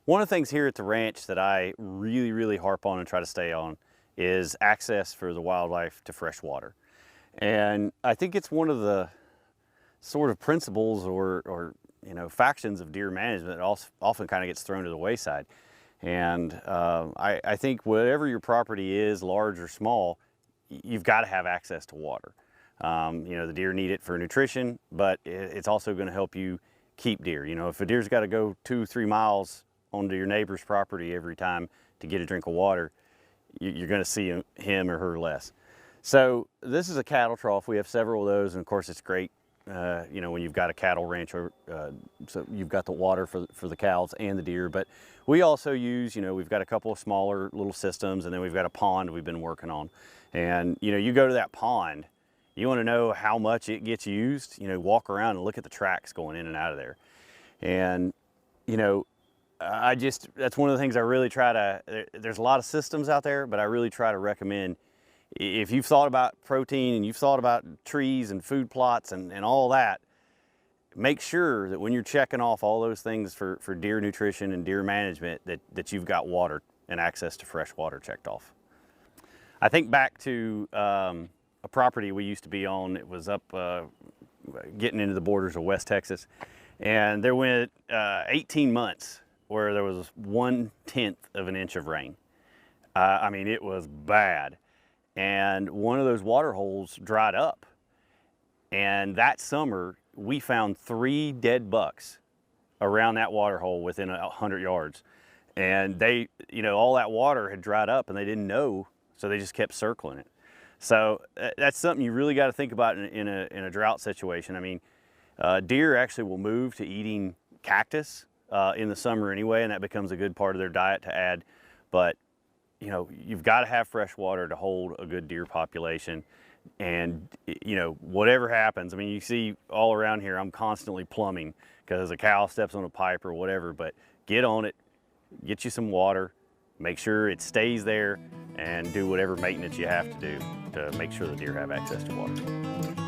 One of the things here at the ranch that I really harp on and try to stay on is access for the wildlife to fresh water. And I think it's one of the sort of principles or factions of deer management that often kind of gets thrown to the wayside. And I think whatever your property is, large or small, you've got to have access to water. The deer need it for nutrition, but it's also going to help you keep deer. If a deer's got to go 2-3 miles onto your neighbor's property every time to get a drink of water, you're going to see him or her less. So this is a cattle trough. We have several of those, and of course it's great, when you've got a cattle ranch, so you've got the water for the cows and the deer. But we also use, we've got a couple of smaller little systems, and then we've got a pond we've been working on. And you go to that pond, you want to know how much it gets used. Walk around and look at the tracks going in and out of there. And that's one of the things I really try to, there's a lot of systems out there, but I really try to recommend, if you've thought about protein and you've thought about trees and food plots and all that, make sure that when you're checking off all those things for deer nutrition and deer management, that you've got water and access to fresh water checked off. I think back to a property we used to be on. It was up getting into the borders of West Texas, and there went 18 months where there was 1/10 of an inch of rain. I mean, it was bad. And one of those water holes dried up. And that summer, we found 3 dead bucks around that water hole within 100 yards. And they, all that water had dried up and they didn't know, so they just kept circling it. So that's something you really got to think about in a drought situation. I mean, deer actually will move to eating cactus in the summer anyway, and that becomes a good part of their diet to add. But you've got to have fresh water to hold a good deer population. And whatever happens, I mean, you see all around here, I'm constantly plumbing because a cow steps on a pipe or whatever. But get on it, get you some water, make sure it stays there, and do whatever maintenance you have to do to make sure the deer have access to water.